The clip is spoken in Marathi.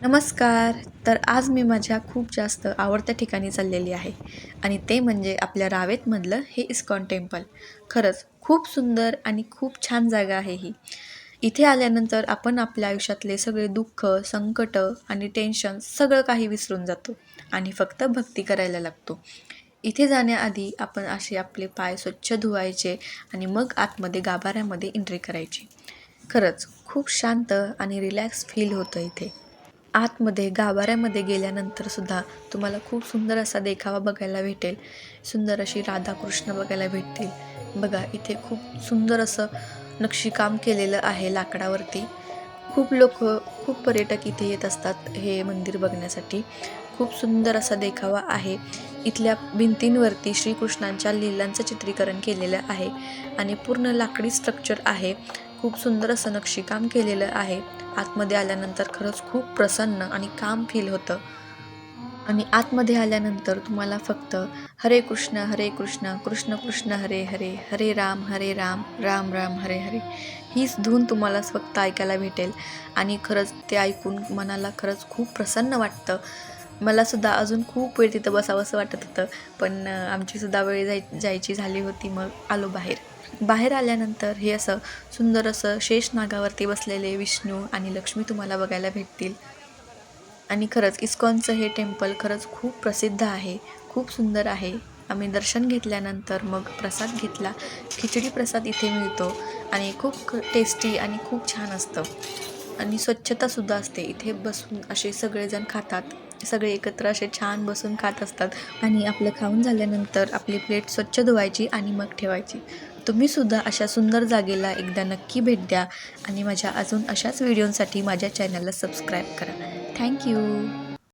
नमस्कार. तर आज मी माझ्या खूप जास्त आवडत्या ठिकाणी चाललेली आहे आणि ते म्हणजे आपल्या रावेतमधलं हे इस्कॉन टेम्पल. खरंच खूप सुंदर आणि खूप छान जागा आहे ही. इथे आल्यानंतर आपण आपल्या आयुष्यातले सगळे दुःख, संकट आणि टेन्शन सगळं काही विसरून जातो आणि फक्त भक्ती करायला लागतो. इथे जाण्याआधी आपण असे आपले पाय स्वच्छ धुवायचे आणि मग आतमध्ये गाभाऱ्यामध्ये एंट्री करायची. खरंच खूप शांत आणि रिलॅक्स फील होतं इथे. आतमध्ये गाभाऱ्यामध्ये गेल्यानंतर सुद्धा तुम्हाला खूप सुंदर असा देखावा बघायला भेटेल. सुंदर अशी राधाकृष्ण बघायला भेटतील. बघा इथे खूप सुंदर असं नक्षीकाम केलेलं आहे लाकडावरती. खूप लोकं, खूप पर्यटक इथे येत असतात हे मंदिर बघण्यासाठी. खूप सुंदर असा देखावा आहे. इथल्या भिंतींवरती श्रीकृष्णांच्या लीलांचं चित्रीकरण केलेलं आहे आणि पूर्ण लाकडी स्ट्रक्चर आहे. खूप सुंदर असं नक्षीकाम केलेलं आहे. आतमध्ये आल्यानंतर खरंच खूप प्रसन्न आणि काम फील होतं. आणि आतमध्ये आल्यानंतर तुम्हाला फक्त हरे कृष्ण कृष्ण कृष्ण हरे हरे हरे राम राम राम हरे हरे हीच धून तुम्हाला फक्त ऐकायला भेटेल. आणि खरंच ते ऐकून मनाला खरंच खूप प्रसन्न वाटतं. मलासुद्धा अजून खूप वेळ तिथं बसावंसं वाटत होतं, पण आमचीसुद्धा वेळ जायची झाली होती. मग आलो बाहेर. बाहेर आल्यानंतर हे असं सुंदर असं शेषनागावरती बसलेले विष्णू आणि लक्ष्मी तुम्हाला बघायला भेटतील. आणि खरंच इस्कॉनचं हे टेम्पल खरंच खूप प्रसिद्ध आहे, खूप सुंदर आहे. आम्ही दर्शन घेतल्यानंतर मग प्रसाद घेतला. खिचडी प्रसाद इथे मिळतो आणि खूप टेस्टी आणि खूप छान असतं. आणि स्वच्छतासुद्धा असते. इथे बसून असे सगळेजण खातात. सगळे एकत्र असे छान बसून खात असतात आणि आपलं खाऊन झाल्यानंतर आपली प्लेट स्वच्छ धुवायची आणि मग ठेवायची. तुम्हीसुद्धा अशा सुंदर जागेला एकदा नक्की भेट द्या आणि माझ्या अजून अशाच व्हिडिओसाठी माझ्या चॅनलला सबस्क्राईब करा. Thank you.